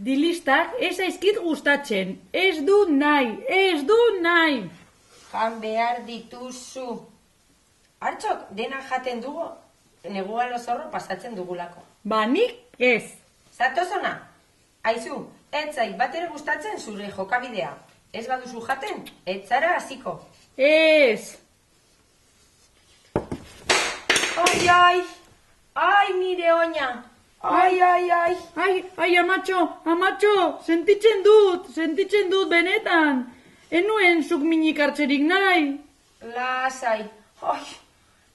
dilistak ez aizkit gustatzen. Ez du nahi. Jan behar dituzu. Hartxok, dena jaten dugu, negua lozorro pasatzen dugulako. Ba, nik ez. Zatozona, aizu, ez zait bat ere gustatzen zure jokabidea. Ez baduzu jaten, ez zara hasiko. Ez. Ai, nire oina. Ai. Ai, amatxo, sentitzen dut benetan. Enuen zuk minik hartzerik nahi. Lasai.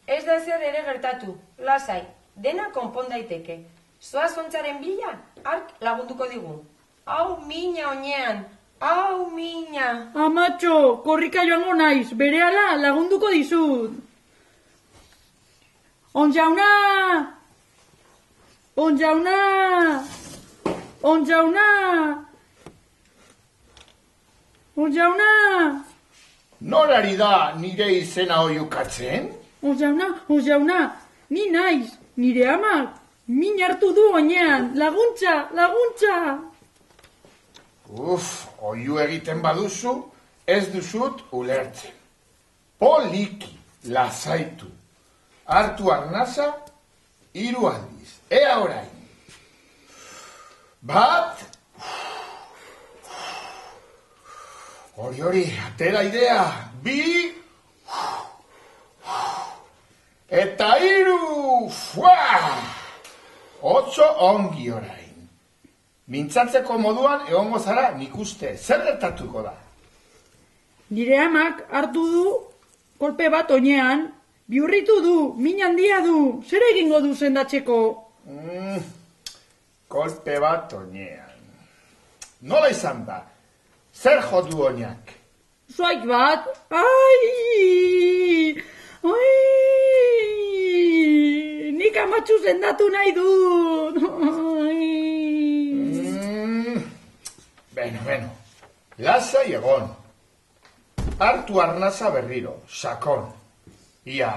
Ez da zer ere gertatu. Lasai, dena konpon daiteke. Zoaz ontzaren bila, hark lagunduko digu. Hau mina oinean, hau mina. Amatxo, korrika joango naiz, berehala lagunduko dizut. Onjauna! Norari da nire izena oiukatzen? Onjauna, ni naiz, nire amak, min hartu du oinean, laguntza. Oiu egiten baduzu, ez duzut ulertzen. Poliki, lasaitu. Hartu arnasa, 3 aldiz. Ea orain. 1. Hori, atera idea. 2. Eta 3. Otso ongi orain. Mintzatzeko moduan egongo zara nik uste. Zer gertatuko da? Nire amak hartu du kolpe bat oinean, bihurritu du, min handia du. Zer egingo du sendatzeko? Kolpe bat oinean. Nola izan da? Zer jo du oinak? Zuaitz bat. Ai! Nik amatxu sendatu nahi dut. Beno. Lasai egon. Hartu arnasa berriro, sakon. Ia.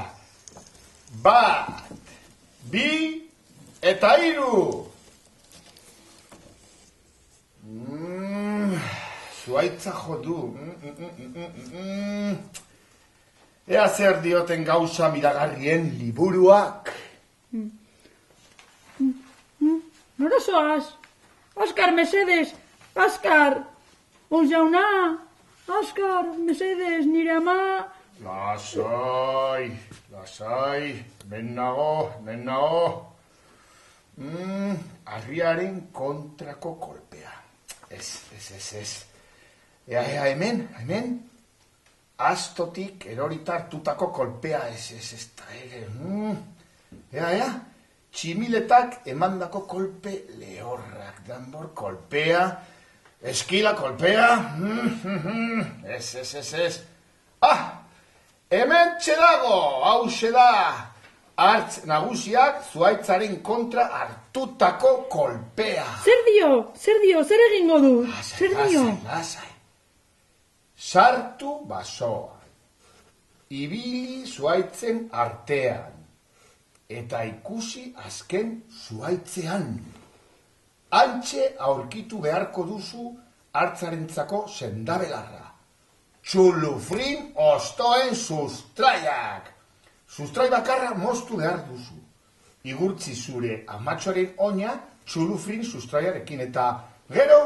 1, 2, eta 3. Zuaitza jodu. Ea zer dioten gauza miragarrien liburuak. Nora zoaz? Askar, mesedes, askar. Onjauna, askar, mesedes, nire ama. Lasai, ben nago. Harriaren kontrako kolpea. Ez. Ea, hemen. Astotik erorita hartutako kolpea, ez da ere. Ea, tximiletak emandako kolpe lehorrak, danbor kolpea, eskila kolpea, ez. Hemen txedago, hause da, hartz nagusiak zuaitzaren kontra hartutako kolpea. Zer dio, zer egingo du? Lasai. Sartu basoa, ibili zuaitzen artean, eta ikusi azken zuaitzean. Antxe aurkitu beharko duzu hartzarentzako sendabelarra. Txulufrin ostoen sustraiak. Sustrai bakarra moztu behar duzu. Igurtzi zure amatxoaren oina txulufrin sustraiarekin, eta gero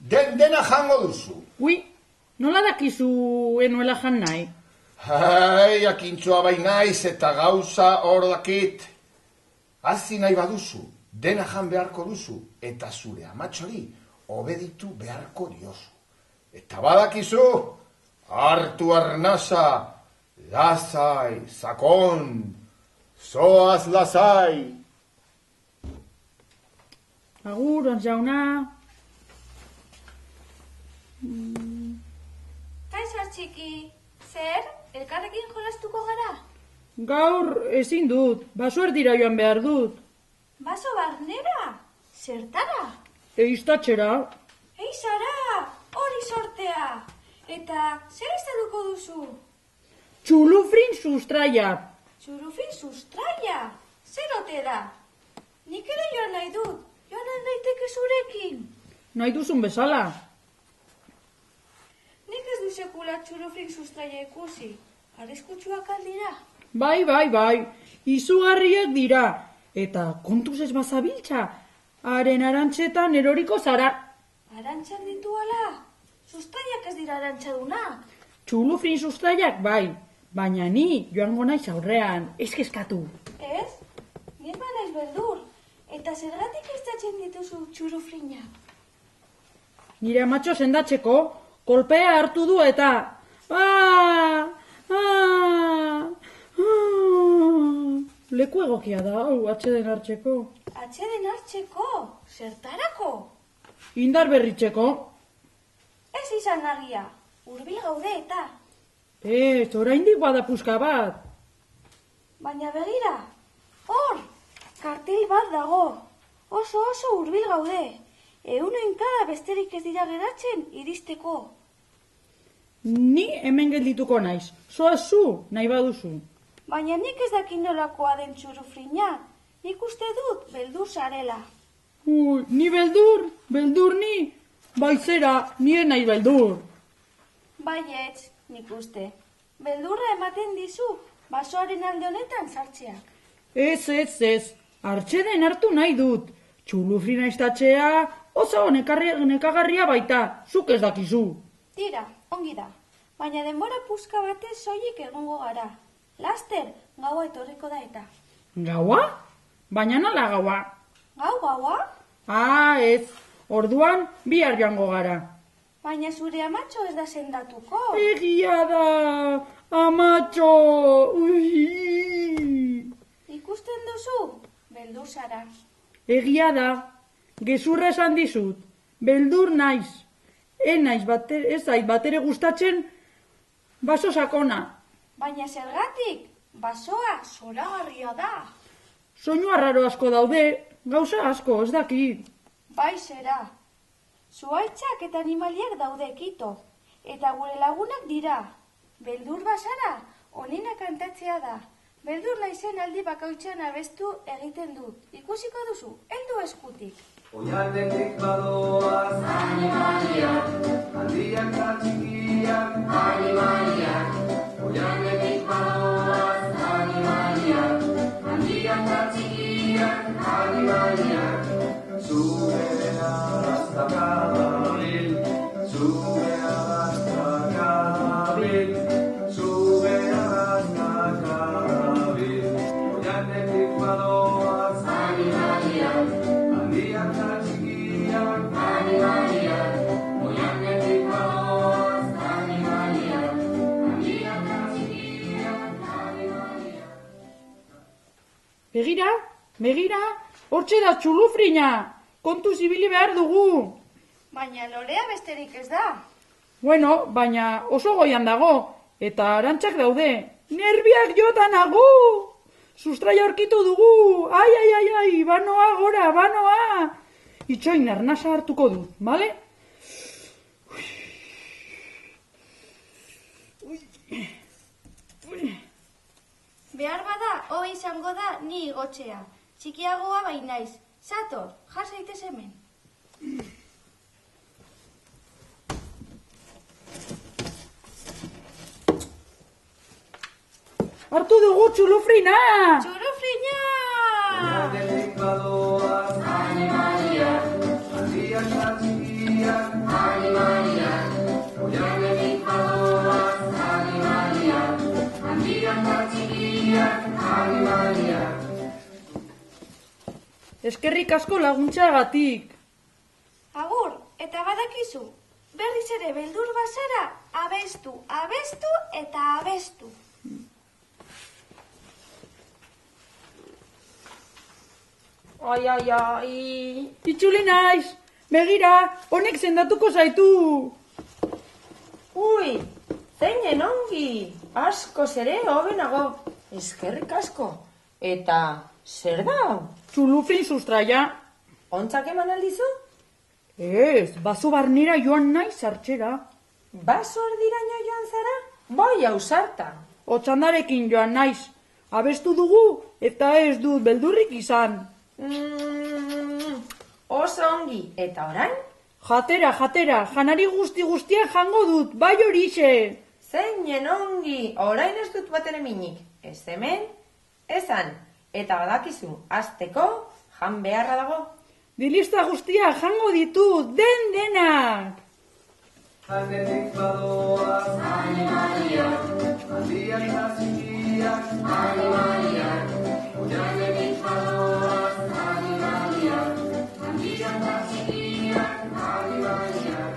dena jango duzu. Nola dakizu enuela jan nahi? Jakintxoa bai naiz eta gauza hor dakit. Hazi nahi baduzu, dena jan beharko duzu, eta zure amatxori obeditu beharko diozu. Eta badakizu, hartu arnasa, lasai, sakon, zoaz lasai. Agur, jauna. Kaixo txiki, zer? Elkarrekin jolastuko gara? Gaur ezin dut, baso erdira joan behar dut. Baso barnera? Zertara? Eiztatxera. Eizara, hori sortea. Eta zer izaduko duzu? Txulufrin sustraia. Txulufrin sustraia? Zer ote da? Nik ere joan nahi dut, joan nahi daiteke zurekin. nahi duzun bezala. Nik ez du sekula txurufrin sustraia ikusi. Arriskutsuak aldira? Bai, izugarriak dira. Eta kontuz ez bazabiltza, haren arantxetan eroriko zara. Arantxak ditu ala? Sustraiak ez dira arantxadunak. Txulufrin sustraiak bai, baina ni joango naiz aurrean, ez kezkatu. Ez? Ni ez naiz beldur. Eta zergatik estatzen dituzu txurufrinak? Nire amatxo sendatzeko, kolpea hartu du eta... Leku egokia da, hau, atxeden hartzeko. Atxeden hartzeko? Zertarako? Indar berritzeko. Ez izan nagia, hurbil gaude eta. Ez, oraindik bada puska bat. Baina begira, hor, kartel bat dago. Oso hurbil gaude. Eunoinkada besterik ez dira geratzen iristeko. Ni hemen geldituko naiz, zoaz zu, nahi baduzu. Baina nik ez dakin nolakoa den txurufrina. Nik uste dut beldur zarela. Ni beldur ni. Baizera, nire nahi beldur. Baietz, nik uste. Beldurra ematen dizu, basoaren alde honetan sartzeak. Ez, hartxeden hartu nahi dut. Txulufrina istatzea oso nekagarria baita, zuk ez dakizu. Tira, ongi da. Baina denbora puska batez soilik egongo gara. Laster, gaua etorriko da eta. Gaua? Baina nola gaua? Gaua? Ez. Orduan, bihar joango gara. Baina zure amatxo ez da sendatuko. Egia da, amatxo. Ikusten duzu, beldur zara. Egia da, gezurra esan dizut. Beldur naiz. Ez zait batere gustatzen baso sakona. Baina zergatik, basoa zoragarria da. Soinu arraro asko daude, gauza asko, ez dakit. Bai zera. Zuhaitzak eta animaliak daude kito. Eta gure lagunak dira. Beldur bazara, onena kantatzea da. Beldur naizen aldi bakautxean abestu egiten dut. Ikusiko duzu, heldu eskutik. Oianetik badoaz animaliak, handiak eta txikiak animaliak. Oianetik badoaz animaliak, handiak eta txikiak animaliak. Sube hasta cada mil, sube hasta cada mil, sube hasta cada mil. Oianetik badoaz animaliak, handiak eta txikiak animaliak. Oianetik badoaz animaliak, handiak eta txikiak animaliak. Begira, hortxe da txulufrina. Kontu zibili behar dugu. Baina lorea besterik ez da. Bueno, baina oso goian dago. Eta arantxak daude. Nerbiak jota nago! Sustraia aurkitu dugu! Ai, banoa gora, banoa! Itxoin arnasa hartuko dut, bale? Behar bada, hoi izango da ni igotzea. Txikiagoa bainaiz. Sator, jar zaitez hemen. Hartu dugu txulufrina! Txurufrina! Oianetik badoaz animaliak, handiak eta txikiak animaliak. Oianetik badoaz animaliak, handiak eta txikiak animaliak. Eskerrik asko laguntxagatik. Agur, eta badakizu, berriz ere beldur bazara, abestu eta abestu. Ai. Itzuli naiz, begira, honek sendatuko zaitu. Ui, zeinen ongi, askoz ere hobenago. Eskerrik asko. Eta zer da hau? Txulufrin sustraia. Ontzak eman aldizu? Ez, baso barnera joan naiz hartxera. Baso erdiraino joan zara? Bai, ausarta. Otxandarekin joan naiz. Abestu dugu eta ez dut beldurrik izan. Oso ongi. Eta orain, Jatera, janari guztiak jango dut, bai horixe. Zeinen ongi, orain ez dut batere minik. Ez hemen, ezan. Eta badakizu, azteko, jan beharra dago. Dilista guztiak jango ditut, denak. Handetik badoaz, animaliak, handiak eta txikiak, animaliak, oianetik badoaz, animaliak, handiak eta txikiak, animaliak,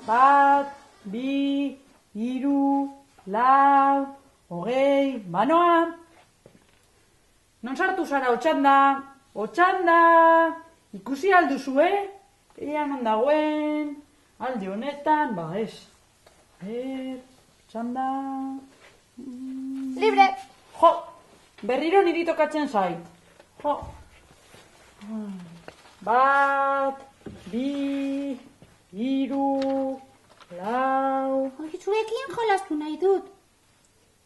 Bat, bi, hiru, lau, hogei, banoa. Non sartu zara Otxanda, ikusi alduzue? Ea non dagoen, alde honetan, ez. Otxanda... Libre! Jo, berriro niri tokatzen zait. Jo. Bat, bi, hiru, lau... Zurekin jolastu nahi dut.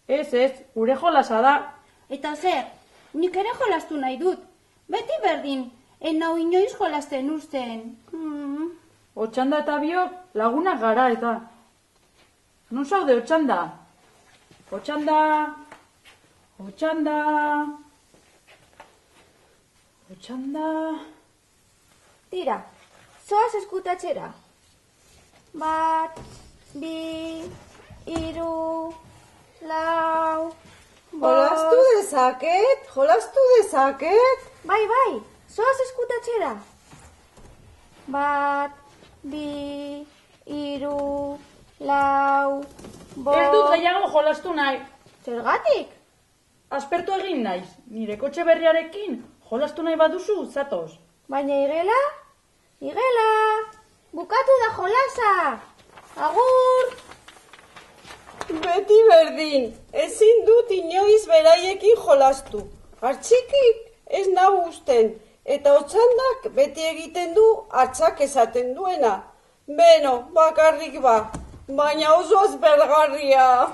Ez, gure jolasa da. Eta zer, nik ere jolastu nahi dut. Beti berdin, nau inoiz jolasten uzten. Otxanda eta biok lagunak gara eta. Non zaude Otxanda? Otxanda... Tira, zoaz eskutatxera. Bat, bi, hiru, lau... Jolastu dezaket? Bai, zoaz eskutatxera. Bat, bi, hiru, lau... Ez dut gehiago jolastu nahi. Zergatik? Aspertu egin naiz. Nire kotxe berriarekin jolastu nahi baduzu, zatoz. Baina igela, bukatu da jolasa. Agur! Beti berdin, ezin dut inoiz beraiekin jolastu. Hartxikik ez nahu usten, eta Otxandak beti egiten du hartzak esaten duena. Beno, bakarrik baina oso azbergarria.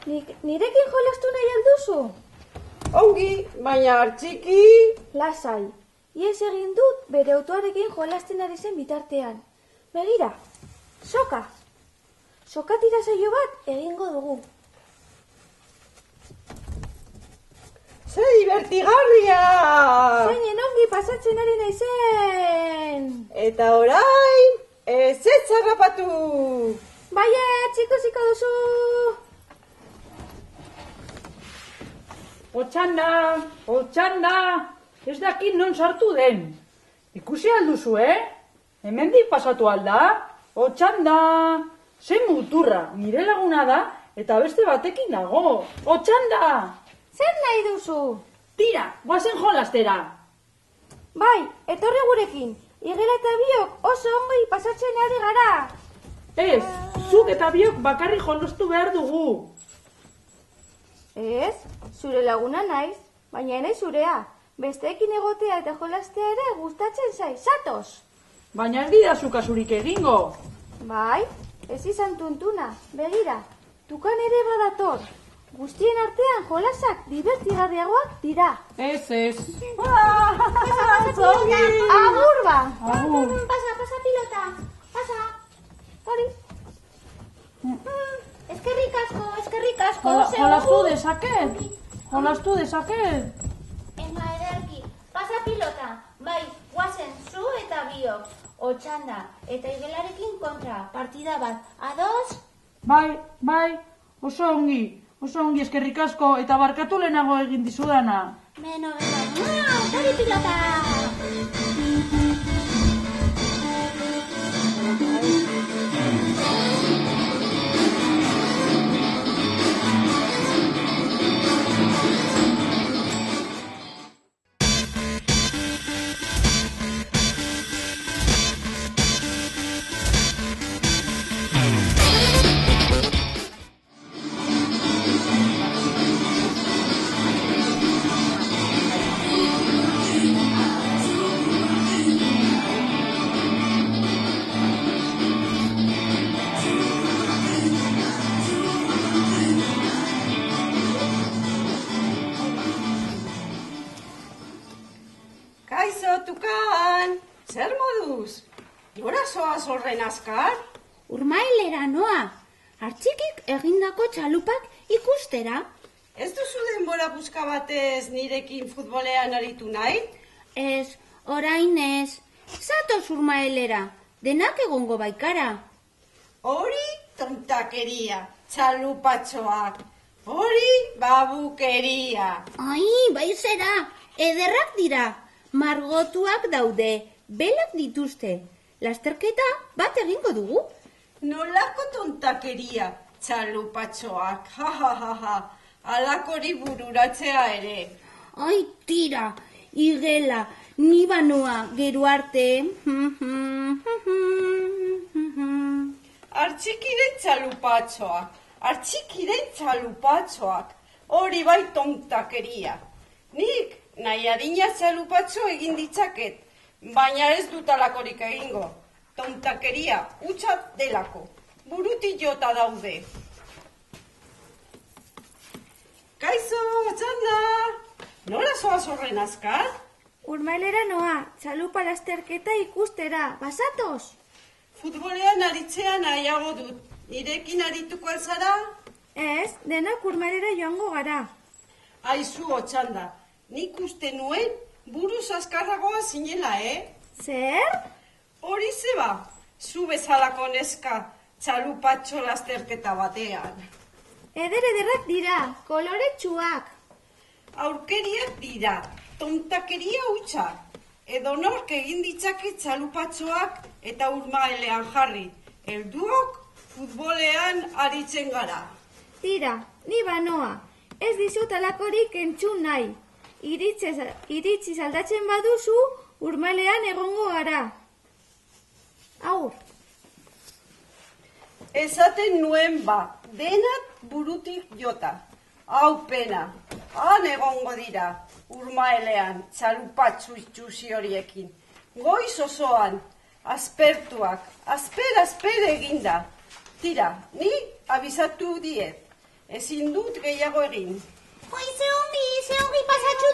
Nirekin jolastu nahi alduzu? Ongi, baina hartxiki... Lasai, ies egin dut bere autoarekin jolasten ari zen bitartean. Begira, soka! Soka tira saio bat egingo dugu. Ze divertigarria! Zeinen ongi pasatzen ari naizen! Eta orain, ez harrapatu! Baiet, ikusiko duzu! Otxanda, ez dakit non sartu den. Ikusi alduzu, Hemendik pasatu alda? Otxanda, ze muturra, nire laguna da, eta beste batekin dago. Otxanda! Zer nahi duzu? Tira, guazen jolastera. Bai, etorri gurekin. Igela eta biok oso ongi pasatzen ari gara. Ez, zuk eta biok bakarri jolastu behar dugu. Ez, zure laguna naiz, baina naiz zurea. Besteekin egotea eta jolastea ere gustatzen zaiz, zatoz. Baina ez didazu kasurik egingo. Bai, ez izan tuntuna, begira, tukan ere badator. Guztien artean jolasak divertigarriagoak dira. Ez. Agur ba! Agur. Pasa pilota, pasa. Hori. Eskerrik asko, Jolastu dezaket. Ema ederki, pasa pilota. Bai, guazen zu eta biok. Otxanda eta igelarekin kontra, partida bat. Ados? Bai, oso ongi eskerrik asko eta barkatu lehenago egin dizudana. Beno, tori pilota! zer moduz? Nora zoaz horren azkar? Urmaelera noa, Artxikik egindako txalupak ikustera. Ez duzu denbora buska batez nirekin futbolean aritu nahi? Ez, orain ez. Zatoz Urmaelera, denak egongo baikara. Hori tontakeria, txalupatxoak. Hori babukeria. Ai, bai zera, ederrak dira. Margotuak daude, belak dituzte. Lasterketa bat egingo dugu. Nolako tontakeria, txalupatxoak. Ha, ha, ha, ha. Alakori bururatzea ere. Ai, tira, igela, ni banoa, gero arte. Artxikiren txalupatxoak, artxikiren txalupatxoak. Hori bai tontakeria. Nik nahi adina txalupatxo egin ditzaket, baina ez dut alakorik egingo. Tontakeria, utxat delako. Buruti jota daude. Kaixo, Txanda! Nola zoaz horren azkar? Urmaelera noa, txalupa lasterketa ikustera, basatoz? Futbolean aritzea nahiago dut. Nirekin arituko alzara? Ez, denak Urmaelera joango gara. Aizu, Txanda, nik uste nuen buruz azkarragoa zinela, Zer? Hori zeba, zu bezalako neska txalupatxo lasterketa batean. Ederrak dira, koloretsuak. Aurkeriak dira, tontakeria hutsa. Edo nork egin ditzake txalupatxoak eta Urmaelean jarri. Helduok futbolean aritzen gara. Tira, ni banoa, ez dizut alakorik entzun nahi. Iritziz aldatzen baduzu, Urmaelean egongo gara. Aur. Esaten nuen ba, denak burutik jota. Hau pena, han egongo dira, Urmaelean, txalupatxu itxusi horiekin. Goiz osoan, aspertuak, asper eginda. Tira, ni abizatu diet, ezin dut gehiago egin. Oi, ze ongi pasatxu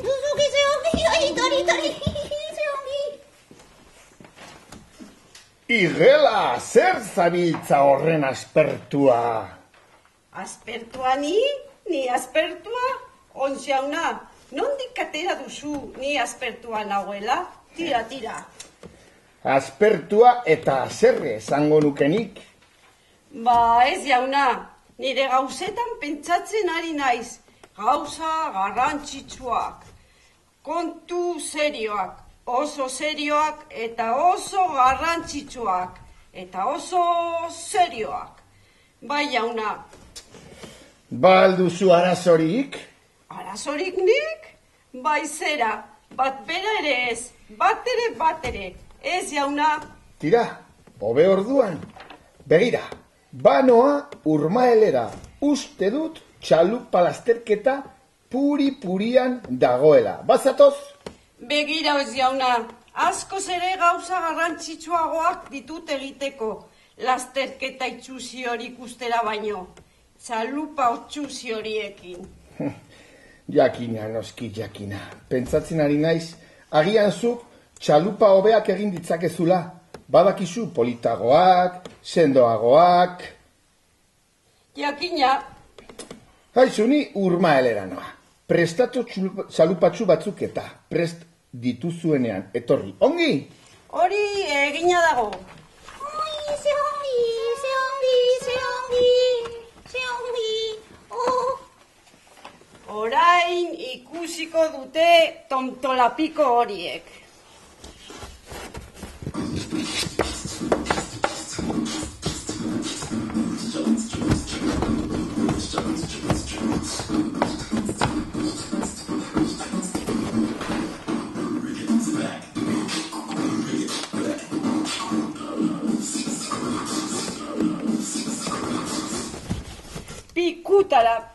duzuki, ze ongi, oi, tori, ze ongi. Igela, zer zabiltza horren aspertua? Aspertua ni aspertua? Ontziauna, nondik atera duzu ni aspertua nagoela? Tira. Aspertua eta zerre esango nukenik? Ba, ez jauna, nire gauzetan pentsatzen ari naiz. Gauza garrantzitsuak, kontu serioak, oso serioak eta oso garrantzitsuak, eta oso serioak. Bai jauna. Ba alduzu arazorik? Arazorik nik? Bai zera, bat bera ere ez, bat ere, ez jauna. Tira, hobe orduan. Begira, banoa Urmaelera, uste dut txalupa lasterketa puri-purian dagoela. Bazatoz? Begira ez jauna, askoz ere gauza garrantzitsuagoak ditut egiteko, lasterketa itxusi hori ikustera baino, txalupa otxusi horiekin. Jakina, noski jakina. Pentsatzen ari naiz, agian zuk txalupa hobeak egin ditzakezula. Badakizu politagoak, sendoagoak. Jakina. Haizu ni Urmaelera noa. Prestatu txalupatxu batzuk eta prest dituzuenean etorri. Ongi? Hori egina dago. Oi, ze ongi. Oh. Orain ikusiko dute tontolapiko horiek.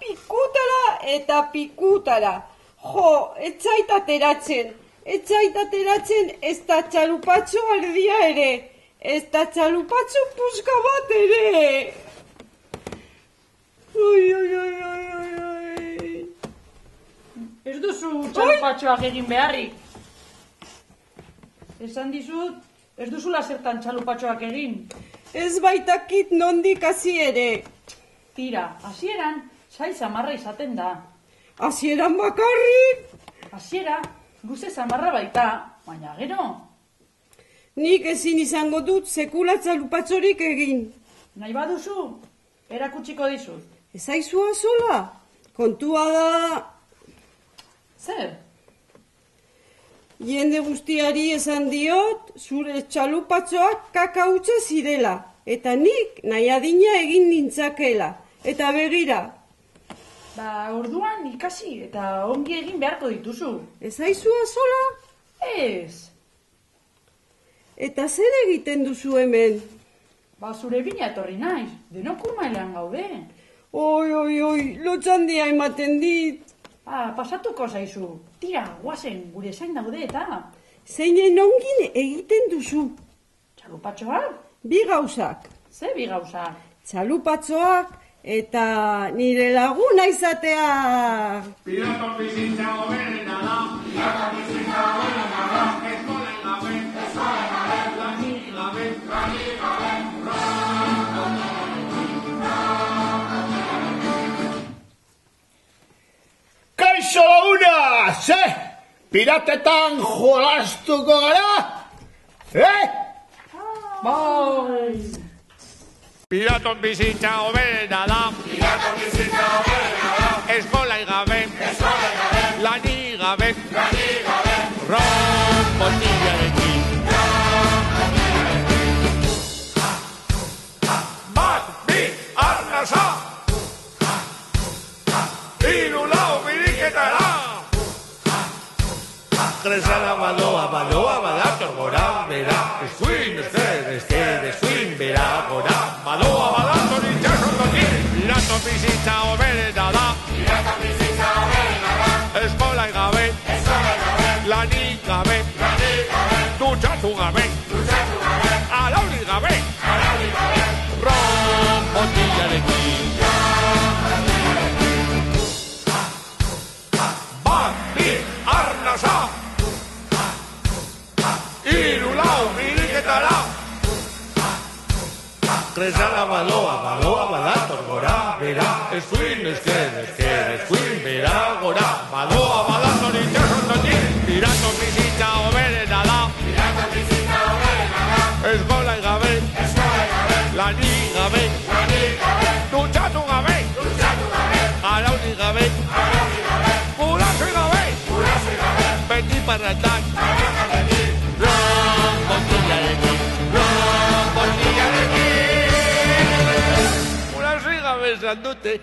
Pikutara eta pikutara. Jo, etzait ateratzen ez da txalupatxo erdia ere, ez da txalupatxo puska bat ere. Ez duzu txalupatxoak egin beharrik. esan dizut, ez duzula zertan txalupatxoak egin. Ez baitakit nondik hasi ere. Tira, hasieran, sai samarra izaten da. Hasieran bakarrik. Hasiera, luze samarra baita, baina gero. Nik ezin izango dut sekula txalupatxorik egin. Nahi baduzu, erakutsiko dizut. Ez aizua sola. Kontua da... Zer? Jende guztiari esan diot, zure txalupatxoak kaka hutsa zirela. Eta nik nahi adina egin nintzakela. Eta begira. Orduan ikasi eta ongi egin beharko dituzu. Ez aizua sola? Ez. Eta zer egiten duzu hemen? Zure bina etorri naiz, denok urmailean gaude. Oi, lotxandia ematen dit. Pasatuko zaizu. Tira, guazen, gure zain daude eta... Zeinen ongin egiten duzu? Txalupatxoak? Bi gauzak. Ze bi gauzak? Txalupatxoak eta nire laguna izatea. Piraton bizitza hoberena da. Piraton bizitza hoberena da. Eskolen gabe. Eskolen gabe. Lanik gabe. Lanik gabe. Kaixo laguna, ze? Piratetan jolastuko gara? Bai! Piraton bizitza hoberena da. Piraton bizitza hoberena da. Eskolai gabe. Eskolai gabe. Lanik gabe. Lanik gabe. Ron botillarekin. Bat, bi, arnasa. Hiru lau biriketara. Kresala badoa badator gora, bera. Eskuin, eskuin, bera, gora. Badoa badator itxasondotik. Piraton bizitza hoberena da. Piraton bizitza hoberena da. Eskolai gabe. Eskolai gabe. Lanik gabe. Lanik gabe. Dutxatu gabe. Dutxatu gabe. Alaurik gabe. Alaurik gabe. Ron botillarekin. Bat, bi, arnasa. Hiru lau biriketara. Kresala badoa badator gora, bera. Eskuin, eskuin, bera, gora. Badoa badator itxasondotik. Piraton bizitza hoberena da. Piraton bizitza hoberena da. Eskolai gabe. Eskolai gabe. Lanik gabe. Lanik gabe. Dutxatu gabe. Dutxatu gabe. Alaurik gabe. Alaurik gabe. Gurasoi gabe. Gurasoi gabe. Beti parratan. Ron botillarekin. Ron botillarekin. Gurasoi gabe esan dute.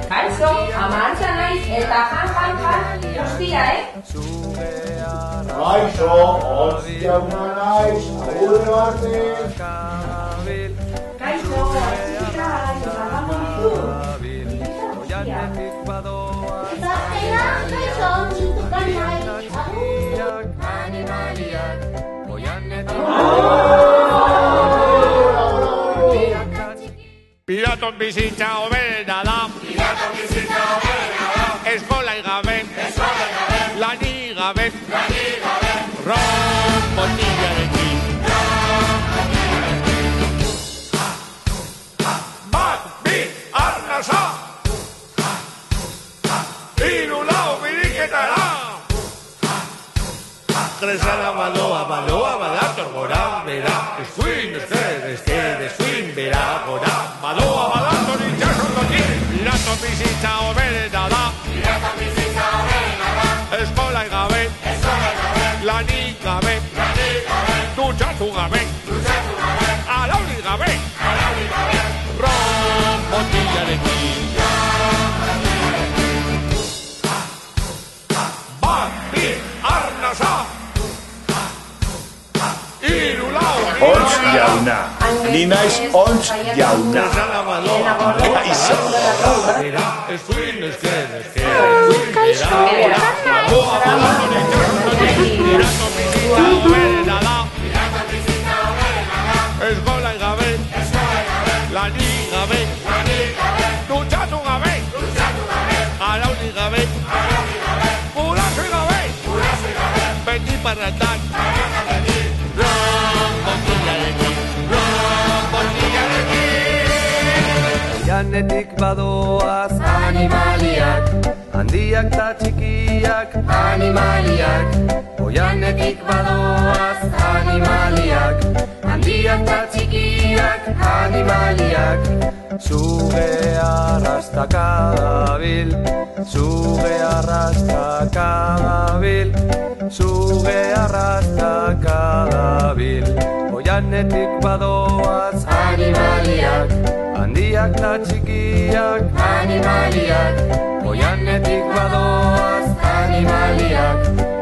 Kaixo, amantza naiz eta jan, guztia, Kaixo, hostia una naiz, agurre bate. Kaixo, hostia, eta gamontu. Kaixo, zintukan nahi, Piraton bizitza hoberena da. Piraton bizitza hoberena da. Eskolai gabe. Eskolai gabe. Lanik gabe. Lanik gabe. Ron botillarekin. Bat, bi, arnasa. Hiru lau biriketara. Kresala badoa badator gora, bera. Eskuin, eskuin, bera, gora. Badoa badator. bizitza hoberena da. Eskola gabe, lanik gabe, dutxatu gabe, alaurik gabe, ron botillarekin. Bat, bi, arnasa, hiru, lau, Ontz jauna, ni naiz ontz jauna. Aizu. Eskuin, eskola gabe, lanik gabe, dutxatu gabe, alaurik gabe, guraso gabe, beti parratan, ron botillarekin. Janetik badoaz animaliak, handiak ta txikiak animaliak. Oianetik badoaz animaliak, handiak ta txikiak animaliak. Zuge arrastaka dabil, zuge arrastaka dabil, zuge arrastaka dabil. Oianetik badoaz animaliak, handiak ta txikiak animaliak. Oianetik badoaz animaliak,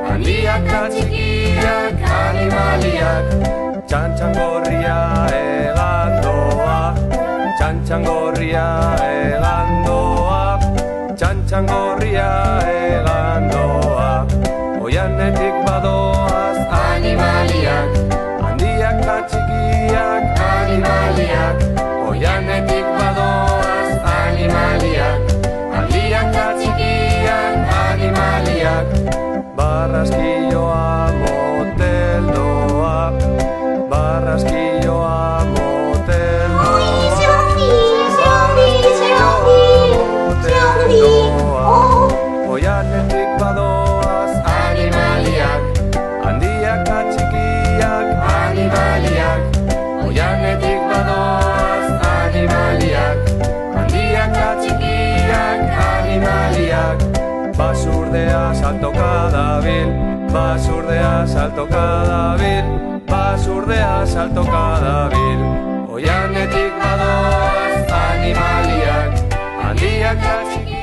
handiak ta txikiak animaliak. Txantxangorria egandoa, txantxangorria egandoa, txantxangorria egandoa. Oianetik badoaz animaliak, handiak ta txikiak animaliak. Oianetik badoaz animaliak, handiak ta txikiak animaliak. Barraskilloa motel doa, barraskilloa motel doa, barraskilloa motel doa. Oianetik badoaz animaliak, handiak ta txikiak animaliak. Oianetik badoaz animaliak, handiak ta txikiak animaliak. Basurdea saltoka dabil, basurdea saltoka dabil, basurdea saltoka dabil. Oianetik badoaz animaliak, handiak ta txikiak.